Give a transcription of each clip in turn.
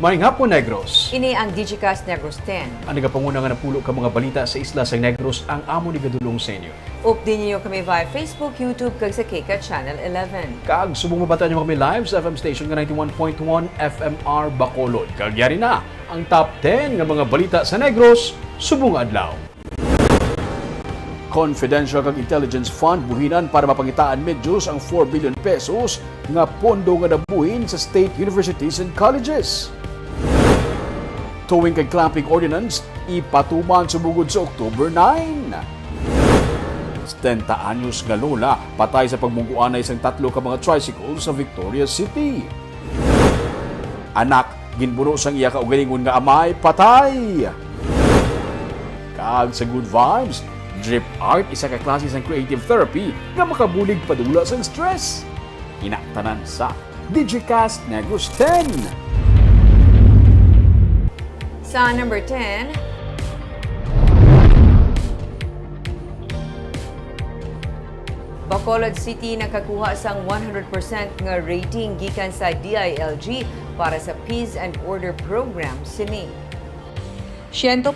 Maayong hapon, Negros. Ini ang Digicast Negros X. Ang nagapanguna nga napulo ka mga balita sa isla sa Negros ang amo ni gadulong sa inyo. Update niyo kami via Facebook, YouTube, kag sa Kika Channel 11. Kag subong mabata niyo kami live sa FM station nga 91.1 FMR Bacolod. Kag yari na ang top 10 nga mga balita sa Negros subong adlaw. Confidential kag Intelligence Fund buhinan para mapangitaan medyos ang 4 billion pesos nga pondo nga nabuhin sa state universities and colleges. Tuwing kay clamping ordinance, ipatuman sumugod sa October 9. 70 anyos nga lola, patay sa pagmungguan na isang tatlo ka mga tricycle sa Victoria City. Anak, ginburo sang iya kaugalingon nga amay, patay. Kag sa good vibes, drip art isa ka klase sang creative therapy nga makabulig padula sang stress. Inaktanan sa Digicast Negros X. Sa number 10, Bacolod City nakakuha sang 100% nga rating gikan sa DILG para sa Peace and Order Program sini. 100%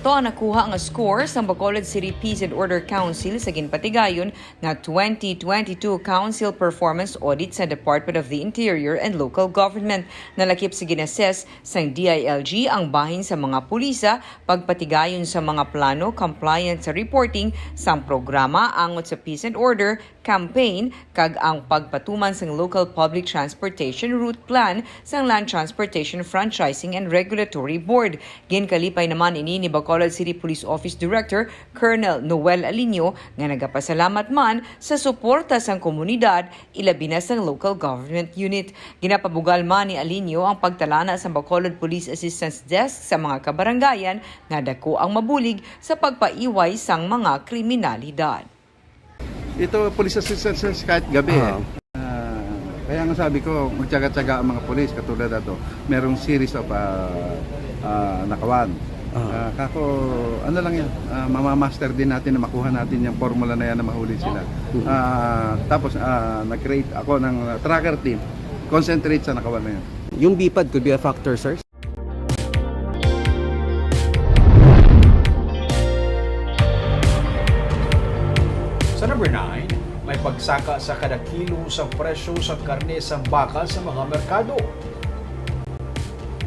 ang nakuha nga score sa Bacolod City Peace and Order Council sa ginpatigayon nga 2022 Council Performance Audit sa Department of the Interior and Local Government. Nalakip sa ginassess sa DILG ang bahin sa mga pulisa, pagpatigayon sa mga plano, compliance sa reporting, sang programa angot sa Peace and Order campaign, kag ang pagpatuman sang Local Public Transportation Route Plan sang Land Transportation Franchising and Regulatory Board. Ginkalipay naman ini ni Bacolod City Police Office Director Colonel Noel Alinio nga nagapasalamat man sa suporta sang komunidad ilabi na sang local government unit. Ginapabugal man ni Alinio ang pagtalana sa Bacolod Police Assistance Desk sa mga kabarangayan nga dako ang mabulig sa pagpaiway sang mga kriminalidad. Ito police assistance kahit gabi. Kaya nga sabi ko, magtyaga-tyaga ang mga polis katulad ito. Merong series of nakawan. Kako, ano lang yan, mamamaster din natin na makuha natin yung formula na yan na mahuli sila. Tapos, nag-create ako ng tracker team, concentrate sa nakawan na yan. Yung BPAD could be a factor, sir? Sa number 9, may pagsaka sa kada kilo sa presyo sa karne sa baka sa mga merkado.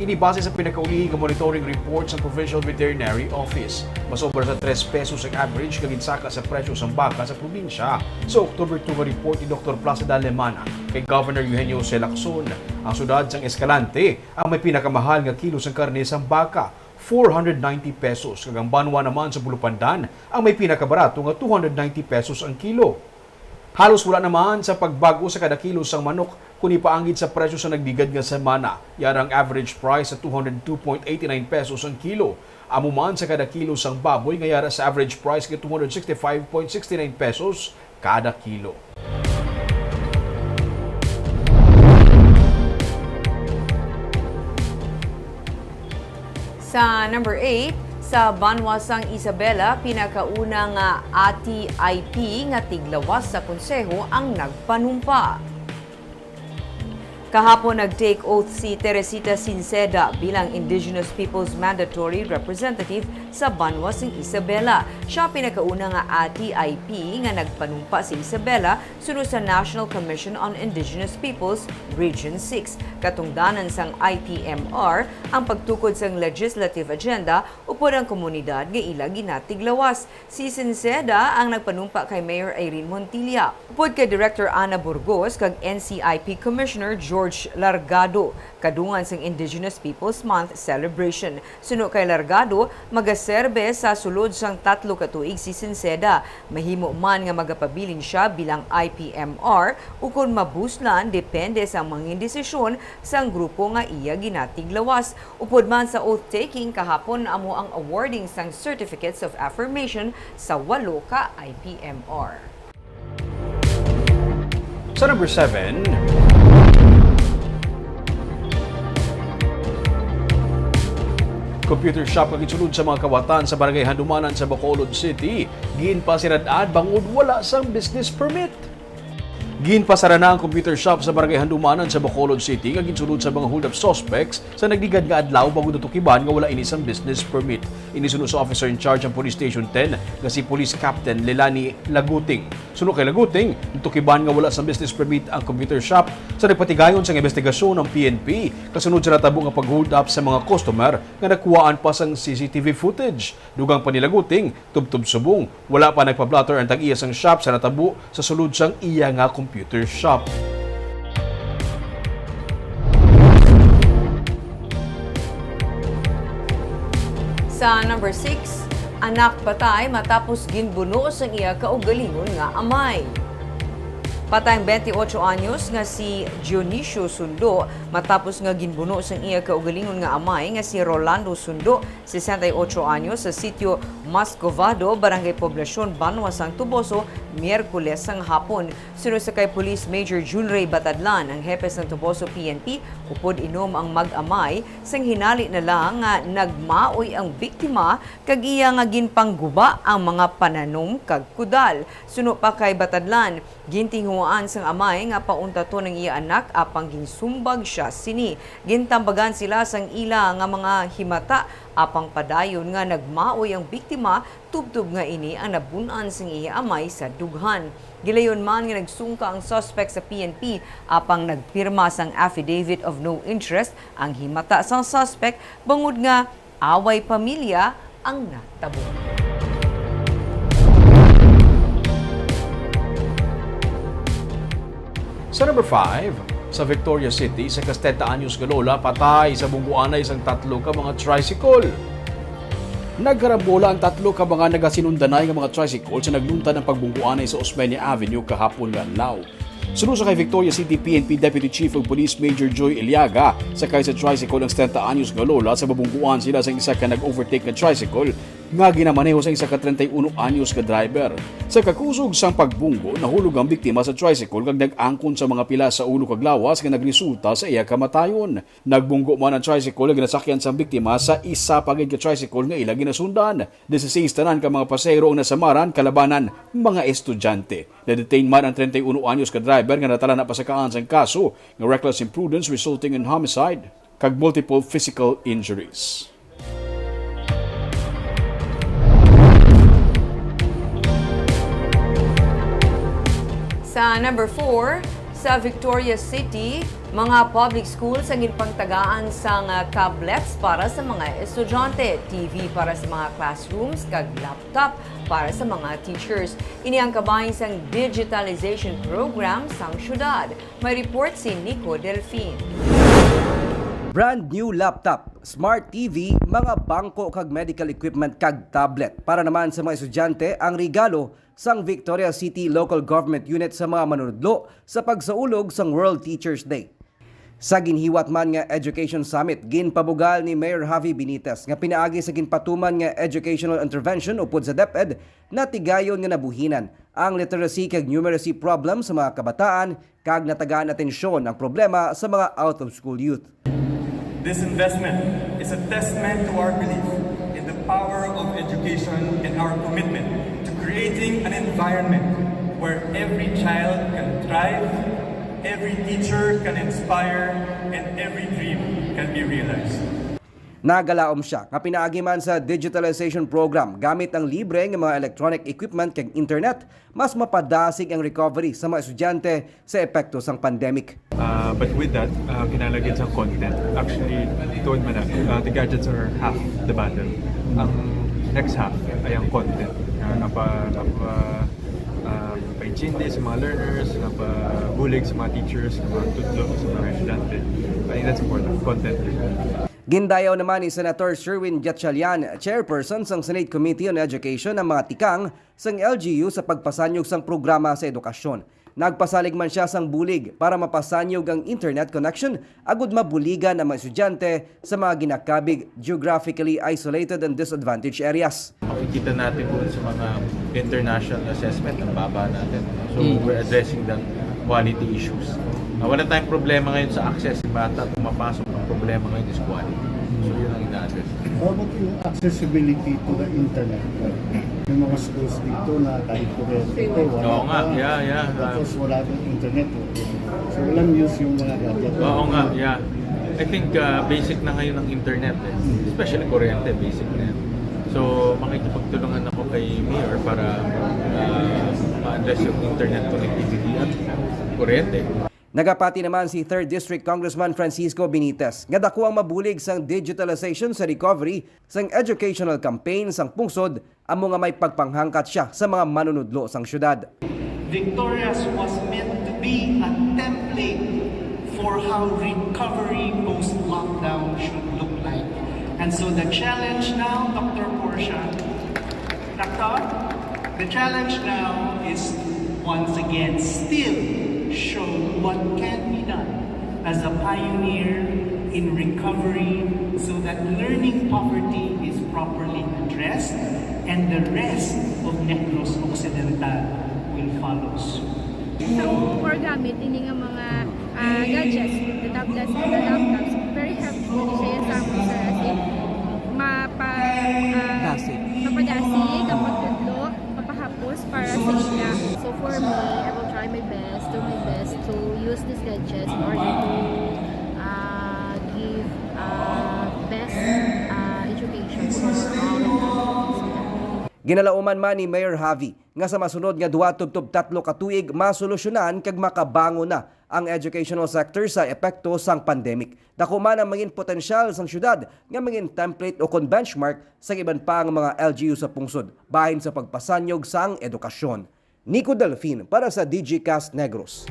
Inibase sa pinakaulihing monitoring report sa Provincial Veterinary Office. Masobra sa 3 pesos ang average kaginsaka sa presyo sa baka sa probinsya. Sa October 2 report ni Dr. Placida Lemana kay Governor Eugenio C. Lacson, ang sudad sang Escalante ang may pinakamahal nga kilo sa karne sa baka, 490 pesos. Kag ang Banwa naman sa Bulupandan ang may pinakabarato nga 290 pesos ang kilo. Halos wala naman sa pagbago sa kada kilo sang manok kung ipaanggit sa presyo sa nagdigad nga semana. Yan ang average price sa 202.89 pesos ang kilo. Amo man sa kada kilo sang baboy nga yara sa average price nga 265.69 pesos kada kilo. Sa number 8, sa Banwasang Isabela, pinakauna nga ATIP nga tiglawas sa konseho ang nagpanumpa. Kahapon nag-take oath si Teresita Sinceda bilang Indigenous Peoples Mandatory Representative sa Banwasang Isabela. Siya pinakauna nga ATIP nga nagpanumpa si Isabela sunod sa National Commission on Indigenous Peoples Region 6. Katungdanan sang IPMR ang pagtukod sang legislative agenda upod ang komunidad nga ila ginatiglawas. Si Sinceda ang nagpanumpa kay Mayor Irene Montilla. Upod kay Director Ana Burgos kag NCIP Commissioner George Largado kadungan sang Indigenous Peoples Month celebration. Suno kay Largado, magaserbe sa sulod sang 3 ka tuig si Sinceda. Mahimo man nga magapabilin siya bilang IPMR ukon mabuslan depende sa mga desisyon sang grupo nga iya ginatiglawas. Upod man sa oath-taking kahapon amo ang awarding sang Certificates of Affirmation sa 8 ka IPMR. Sa number 7, computer shop kag itsulod sa mga kawatan sa barangay Handumanan sa Bacolod City. Ginpasiradad bangod wala sang business permit. Ginpasara na ang computer shop sa Barangay Handumanan sa Bacolod City nga ginsulod sa mga hold-up suspects sa nagligad nga adlaw bago natukiban nga wala inisang business permit. Inisunod sa officer in charge ang Police Station 10 nga si Police Captain Lelani Laguting. Sunod kay Laguting, natukiban nga wala sa business permit ang computer shop sa nagpatigayon sa investigasyon ng PNP kasunod sa natabo nga pag-hold up sa mga customer nga nakuhaan pa sang CCTV footage. Dugang pa ni Laguting, tubtob subong, wala pa nagpa-blotter ang tag-iya sang shop sa natabo sa sulod sang iya nga computer shop. Sa number 6, anak patay matapos ginbuno sa iya kaugalingon nga amay. Patay ang 28 anyos nga si Dionisio Sundo matapos nga ginbuno sa iya kaugalingon nga amay nga si Rolando Sundo, 68 anyos sa sitio Mascovado, Barangay Poblacion, Banwasang Tuboso, Miyerkules sang hapon. Sunod sa kay Police Major Junray Batadlan, ang hepes ng Tuboso PNP, upod inom ang mag-amay sang hinali na lang nga nagmaoy ang biktima kag iya nga ginpangguba ang mga pananom kag kudal. Sunod pa kay Batadlan, gintinguan sang amay nga pauntato ng iya anak apang ginsumbag siya sini. Gintambagan sila sang ila nga mga himata apang padayon nga nagmaoy ang biktima tubtub nga ini ang nabunan sang iya amay sa dughan. Gilayon man nga nagsungka ang suspect sa PNP apang nagpirma sang affidavit of no interest ang himata sang suspect bangod nga away pamilya ang natabo. Sa number 5, sa Victoria City, sa 70 anyos nga lola, patay sa bungguanay isang tatlo ka mga tricycle. Nagkarambola ang tatlo ka mga nagasinundanay nga mga tricycle sa naglunta ng pagbungguanay sa Osmeña Avenue kahapon nga adlaw. Sunod sa kay Victoria City PNP Deputy Chief of Police Major Joy Eliaga, sakay sa tricycle ng 70 anyos nga lola sa babungguan sila sa isa ka nag-overtake na tricycle nga ginamaneho sa isa ka 31 anyos ka driver. Sa kakusog sang pagbunggo, nahulog ang biktima sa tricycle kag nag-angkon sa mga pila sa ulo kag lawas nga nagresulta sa iya kamatayon. Nagbunggo man ang tricycle nga ginasakyan sang biktima sa isa pa gid ka tricycle nga ila ginasundan. 16 tanan ka mga pasahero ang nasamaran kalabanan mga estudyante. Na-detain man ang 31 anyos ka driver nga natala na pasakaan sang kaso nga reckless imprudence resulting in homicide kag multiple physical injuries. Sa number 4, sa Victoria City, mga public schools ang ginpangtagaan sang tablets para sa mga estudyante, TV para sa mga classrooms, kag laptop para sa mga teachers. Ini ang kabahin sang digitalization program sang syudad. May report si Nico Delfin. Brand new laptop, smart TV, mga bangko kag medical equipment kag tablet para naman sa mga estudyante ang regalo sang Victoria City Local Government Unit sa mga manunodlo sa pagsaulog sang World Teachers Day. Sa ginhiwat man nga Education Summit, ginpabugal ni Mayor Javi Benitez nga pinaagi sa ginpatuman nga educational intervention upod sa DepEd na tigayon nga nabuhinan ang literacy kag numeracy problem sa mga kabataan kag natagaan atensyon ang problema sa mga out-of-school youth. This investment is a testament to our belief in the power of education and our commitment to creating an environment where every child can thrive, every teacher can inspire, and every dream can be realized. Nagalaom siya nga pinaagi man sa digitalization program gamit ang libre nga mga electronic equipment kag internet, mas mapadasig ang recovery sa mga estudyante sa epekto sang pandemic. But with that, kinalagyan sa content. Actually, tuon man na, the gadgets are half the battle. Ang next half ay ang content. Pa-intindi sa mga learners, pa-bulig sa mga teachers, sa mga tutlo, sa mga estudyante. I think that's important, content. Gindayaw naman ni Senator Sherwin Gatchalian, chairperson sang Senate Committee on Education ang mga tikang sang LGU sa pagpasanyog sang programa sa edukasyon. Nagpasalig man siya sang bulig para mapasanyog ang internet connection agud mabuligan ang mga estudyante sa mga ginakabig geographically isolated and disadvantaged areas. Makikita natin po sa mga international assessment ang baba natin. So we're addressing the quality issues. Wala tayong problema ngayon sa access sa bata. Pumapasok ang problema ngayon is quality. So yun ang ina-address. yung accessibility to the internet. May mga schools dito na kahit kuryente ko, wala Oo nga, pa. yeah. Tapos wala din internet. So walang use yung mga gadget. Oo nga, yeah. I think basic na ngayon ang internet eh. Especially kuryente, basic na yan. So makikipagtulungan ako kay Mayor para ma-address yung internet connectivity at kuryente. Nagapati naman si 3rd District Congressman Francisco Benitez nga dako ang mabulig sang digitalization sa recovery sang educational campaign sang pungsod amo nga may pagpanghangkat siya sa mga manunudlo sang syudad. Victoria's was meant to be a template for how recovery post-lockdown should look like. And so the challenge now, Dr. Portia, the challenge now is once again still show what can be done as a pioneer in recovery so that learning poverty is properly addressed and the rest of Negros Occidental will follow soon. So, for gamit, ini nga mga gadgets, the tablets and the laptops, very helpful siya sa amon sir as in mapadasig, kapagtudlo, mapahapos para sa ila. So for me, I will try my best, do my best to use these gadgets in order to give best education for all of us. Ginalauman man ni Mayor Javi nga sa masunod nga 2-3 ka tuig masolusyonan kag makabango na ang educational sector sa epekto sang pandemic. Dako man ang mangin potensyal sang syudad nga mangin template o kon benchmark sa iban pa nga mga LGU sa pungsod bahin sa pagpasanyog sang edukasyon. Nico Delfin para sa Digicast Negros.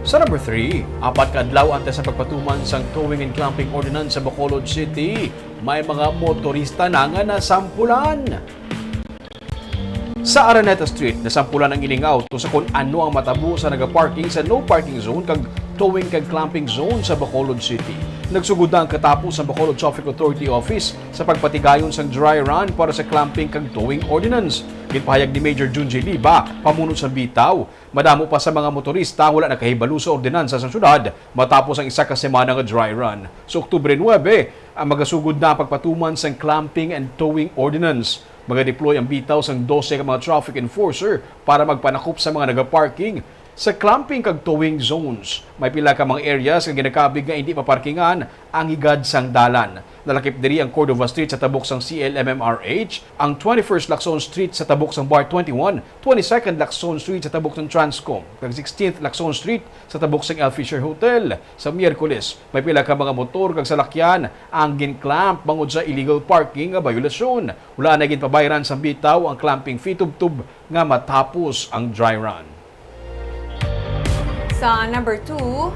Sa number 3, 4 ka adlaw antes sa pagpatuman sang towing and clamping ordinance sa Bacolod City, may mga motorista na nga nasampulan. Sa Araneta Street, nasampulan ang iling auto sa kung ano ang matabo sa nagaparking sa no parking zone kag towing kag clamping zone sa Bacolod City. Nagsugod na ang katapos sa Bacolod Traffic Authority Office sa pagpatigayon sang dry run para sa clamping kag towing ordinance. Ginpahayag ni Major Junji Liba, pamuno sa bitaw. Madamo pa sa mga motorista wala nakahibalo sa ordinansa sa syudad matapos ang isa ka semana nga dry run. Sa Oktubre 9, ang magasugod na pagpatuman sang clamping and towing ordinance. Mag-deploy ang bitaw sang 12 ka mga traffic enforcer para magpanakop sa mga nagaparking sa clamping kag towing zones. May pila ka mga areas nga ginakabig nga hindi maparkingan ang higad sang dalan. Nalakip diri ang Cordova Street sa tabok sang CLMMRH, ang 21st Lacson Street sa tabok sang Bar 21, 22nd Lacson Street sa tabok sang Transcom, kag 16th Lacson Street sa tabok sang El Fisher Hotel. Sa Miyerkules, may pila ka mga motor kag salakyan ang ginclamp bangod sa illegal parking nga violasyon. Wala na ginpabayaran sa bitaw ang clamping fee tubtub nga matapos ang dry run. Sa number 2,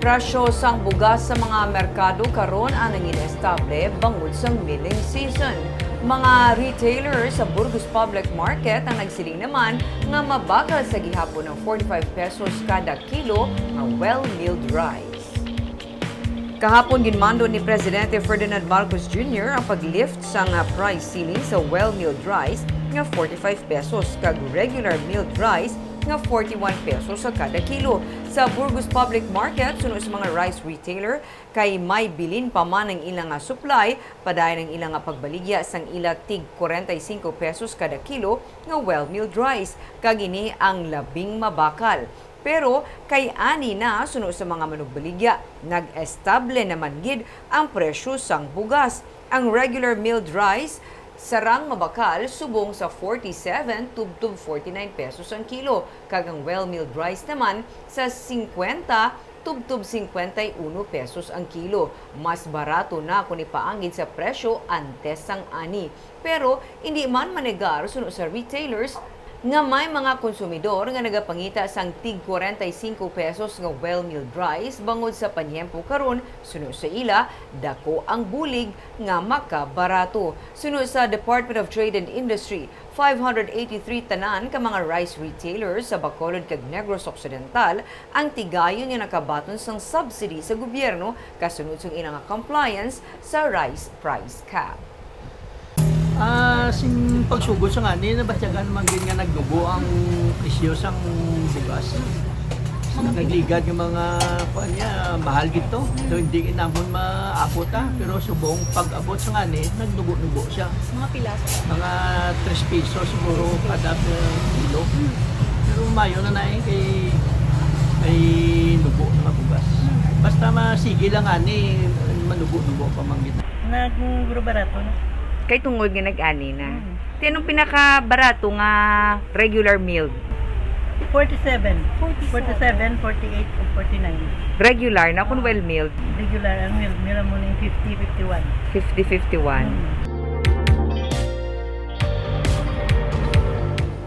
presyo sang bugas sa mga merkado karon ang nanginestable bangod sang milling season. Mga retailers sa Burgos Public Market ang nagsiling naman nga mabagal sa gihapon ng 45 pesos kada kilo ng well-milled rice. Kahapon ginmando ni Presidente Ferdinand Marcos Jr. ang paglift sa price ceiling sa well-milled rice nga 45 pesos kag regular milled rice nga 41 pesos sa kada kilo. Sa Burgos Public Market, sunod sa mga rice retailer, kay may bilin pa man ang ilang supply, padayon ang ilang pagbaligya sang ila tig 45 pesos kada kilo nga well-milled rice, kag ini ang labing mabakal. Pero kay ani na sunod sa mga manugbaligya, nag-estable naman gid ang presyo sang bugas. Ang regular milled rice sarang mabakal subong sa 47 tubtub 49 pesos ang kilo, kag ang well-milled rice naman sa 50 tubtub 51 pesos ang kilo. Mas barato na kung ipaangid sa presyo antes sang ani. Pero hindi man manegar sunod sa retailers nga may mga konsumidor nga nagapangita sang tig 45 pesos nga well-milled rice bangod sa panyempo karon sunod sa ila dako ang bulig nga makabarato. Sunod sa Department of Trade and Industry, 583 tanan ka mga rice retailers sa Bacolod kag Negros Occidental ang tigayon nga nakabaton sang subsidy sa gobyerno kasunod sang ilang compliance sa rice price cap. Sing pagsugod sa ngani, nabatyagan naman din nga nagdugo ang presyo sang bigas. Nagligad yung mga kuan niya, mahal dito. So hindi inamon maabot pero subong pag-abot sa ngani, nagdugo-dugo siya. Mga pila? Mga 3 pesos siguro kada kilo. Pero mayo na kay dugo na bugas. Basta masige lang ani, manugo-dugo pa man gito. Nag-guro barato na. Kay tungod nga nag-ani na. Tinong pinaka-barato nga regular meal? 47, 48, o 49. Regular na kung well meal? Regular ang meal. Meal mo na yung 50, 51.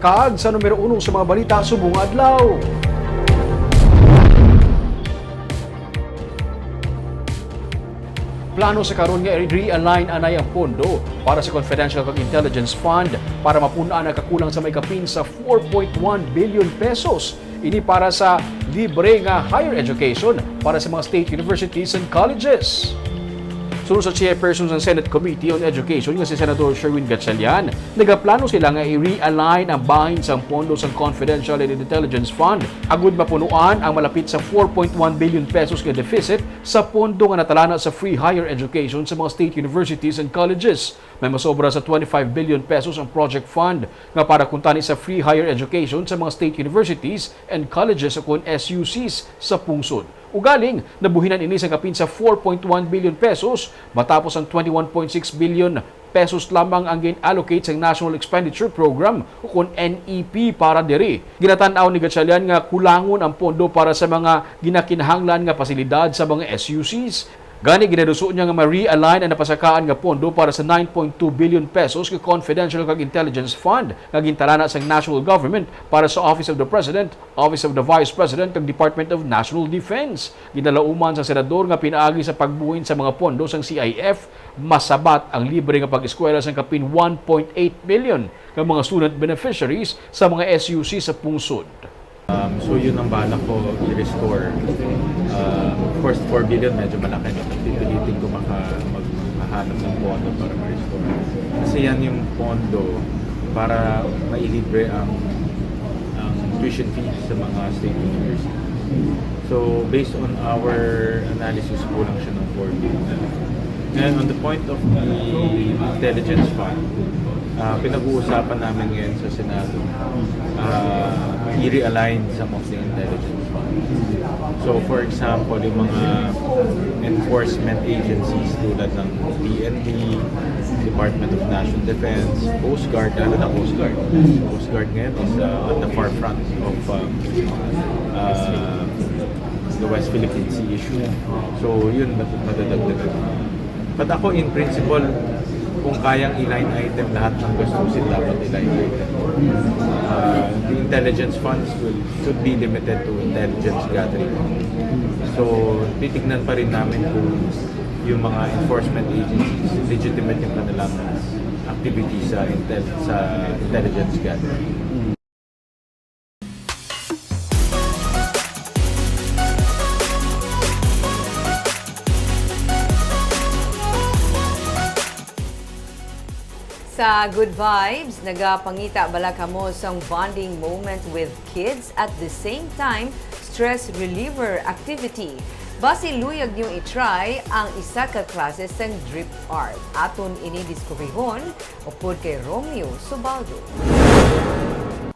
50-51. Kaag sa numero 1 sa mga balita subong adlaw. Plano sa karon nga i-realign anay ang pondo para sa Confidential kag Intelligence Fund para mapunaan ang kakulang sa may kapin sa 4.1 billion pesos. Ini para sa libre nga higher education para sa mga state universities and colleges. Sunod sa chairperson ng Senate Committee on Education nga si Senator Sherwin Gatchalian, nagaplano sila nga i-realign ang bahin sa pondo sa Confidential and Intelligence Fund agud mapunuan ang malapit sa 4.1 billion pesos nga deficit sa pondo nga natalana sa free higher education sa mga state universities and colleges. May masobra sa 25 billion pesos ang project fund nga para kuntani sa free higher education sa mga state universities and colleges o SUCs sa pungsod. Ugaling, nabuhinan ini sa kapin sa 4.1 billion pesos matapos ang 21.6 billion pesos lamang ang gin-allocate sa National Expenditure Program o kung NEP para diri. Ginatanaw ni Gatchalian nga kulangon ang pondo para sa mga ginakinahanglan nga pasilidad sa mga SUCs. Gani ginaduso niya nga ma-realign ang napasakaan nga pondo para sa 9.2 billion pesos nga Confidential kag Intelligence Fund nga gintalana sa national government para sa Office of the President, Office of the Vice President kag Department of National Defense. Ginalauman sa senador nga pinaagi sa pagbuhin sa mga pondo sang CIF, masabat ang libre nga pag-eskwela sa kapin 1.8 million nga mga student beneficiaries sa mga SUC sa pungsod. So yun ang balak ko i-restore. Of course, 4 billion medyo malaki. Pipilitin ko makahanap ng pondo para ma-restore. Kasi yan yung pondo para mailibre ang tuition fee sa mga state universities. So based on our analysis, kulang siya ng 4 billion. And on the point of the intelligence fund, pinag-uusapan namin ngayon sa Senado i-realign some of the intelligence funds. So for example, yung mga enforcement agencies tulad ng PNP, Department of National Defense, Coast Guard, lalo na Coast Guard. Coast Guard ngayon is at the forefront of the West Philippine Sea issue. So yun, madadagdagan. But ako in principle, kung kayang i-line item lahat ng gastusin, dapat i-line item. The intelligence funds should be limited to intelligence gathering. So, titignan pa rin namin kung yung mga enforcement agencies, legitimate yung kanilang activities sa intelligence gathering. Sa Good Vibes, nagapangita bala kamo sang bonding moment with kids at the same time stress reliever activity. Basi luyag niyong i-try ang isa ka klase sang drip art. Aton ini-discoverihon upod kay Romeo Subaldo.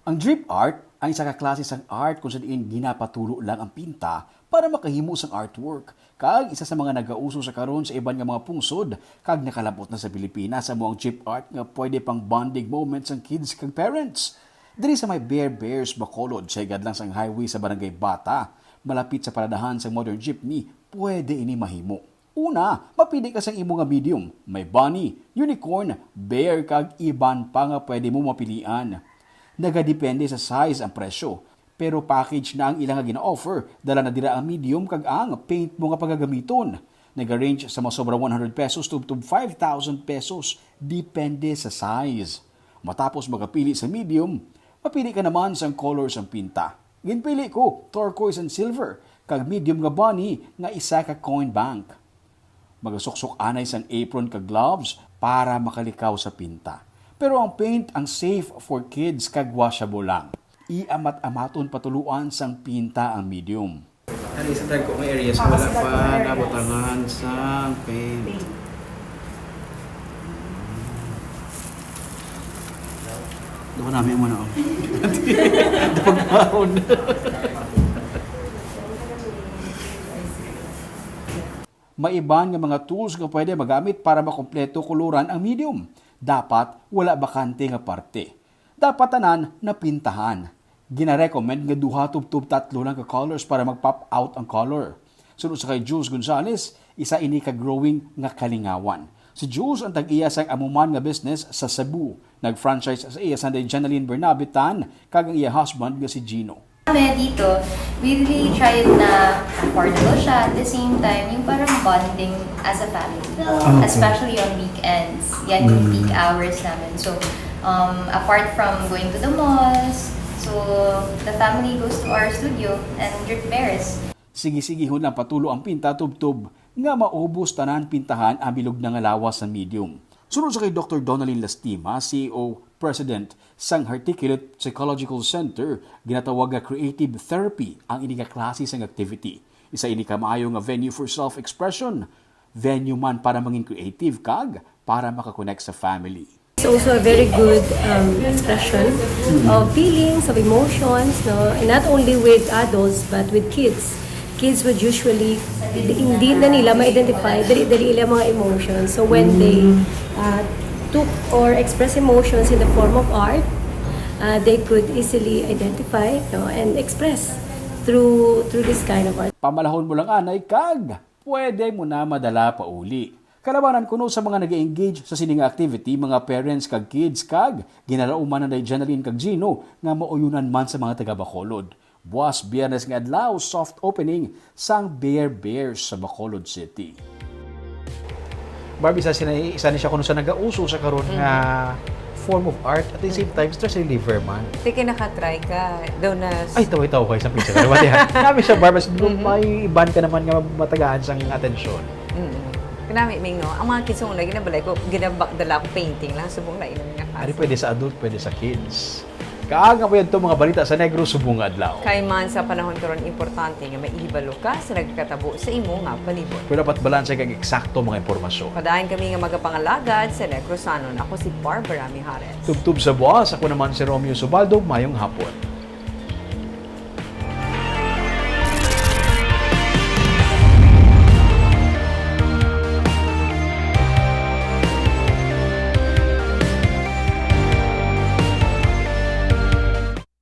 Ang drip art ang isa ka klase sang art kung saan ginapatulo lang ang pinta para makahimo sang artwork. Kag isa sa mga nagauso sa karon sa iban nga mga pungsod kag nakalabot na sa Pilipinas sa mga chip art nga pwede pang bonding moments ang kids kag parents. Diri sa may Bears Bacolod sa lang sang highway sa Barangay Bata, malapit sa paradahan sa modern jeepney, pwede ini mahimo. Una, mapili ka sang imo nga medium, may bunny, unicorn, bear kag iban pa nga pwede mo mapilian. Nagadepende sa size ang presyo. Pero package na ang ilang gina-offer, dala na dira ang medium kag ang paint mo nga pagagamiton. Nag-range sa masobra 100 pesos to 5,000 pesos, depende sa size. Matapos magapili sa medium, mapili ka naman sa colors ang pinta. Ginpili ko, turquoise and silver, kag medium nga bunny nga isa ka coin bank. Magasuksok anay sang apron kag gloves para makalikaw sa pinta. Pero ang paint ang safe for kids kag washable lang. Iamat-amaton patuluan sang pinta ang medium. Ano isa tayo kung may areas wala pa nabutangan sang paint. Doon namin muna. Pagkaon. May iban nga mga tools nga pwede magamit para makompleto kuluran ang medium. Dapat wala bakante nga parte. Dapat tanan na pintahan. Gina-recommend nga duha tub-tub tatlo lang ka colors para mag-pop out ang color. Sunod sa kay Jules Gonzalez, isa ini ka growing nga kalingawan. Si Jules ang tag-iya sang amuman nga business sa Cebu. Nag-franchise sa iya Sunday Janeline Bernabitan kag ang iya husband nga si Gino. Kami dito, we really tried na affordable siya. At the same time, yung parang bonding as a family. Especially on weekends. Yan yung peak hours namin. So, apart from going to the malls, so the family goes to our studio and repairs. Sige-sige ho lang patulo ang pinta tub-tub nga maubos tanan pintahan ang bilog na nga lawas sa medium. Sunod sa kay Dr. Donalyn Lastima, CEO, President sang Articulate Psychological Center, ginatawag nga creative therapy ang ini nga klase sang activity. Isa ini ka maayo nga venue for self-expression, venue man para maging creative kag para makakonect sa family. It's also a very good expression of feelings, of emotions, no? And not only with adults but with kids. Kids would usually, hindi na nila ma-identify dali-dali ilang mga emotions. So when they took or express emotions in the form of art, they could easily identify, no, and express through this kind of art. Pamalahon mo lang anay kag, pwede mo na madala pa uli. Kalabanan kuno sa mga nag-engage sa sining activity, mga parents kag kids kag, ginalauman na Janeline kag Gino nga mauyunan man sa mga taga-Bacolod. Buwas Biyernes nga adlaw, soft opening sang Bear Bears sa Bacolod City. Barbie, isa ni siya kuno sa nagauso sa karon nga form of art at the same time stress reliever man. Tiki nakatry ka daw na... Ay, tawa-tawa kayo sa pizza. Kami siya, Barbie, may iban ka naman nga matagaan sang atensyon. Kinami, Ming, no? Ang mga kids kong lagi nabalay ko, ginabakdala ko painting lang, subong na inom nga kaso. Ari, pwede sa adult, pwede sa kids. Kaaga po yan ito mga balita sa Negros Subong Adlaw. Kay man sa panahon karon importante nga maihibalo ka sa nagkatabo sa imo nga palibot. Pero dapat balanse kang eksakto mga impormasyon. Padayon kami nga magapangalagad sa Negrosanon. Ako si Barbara Mijares. Tubtub sa buwas, ako naman si Romeo Subaldo, mayong hapon.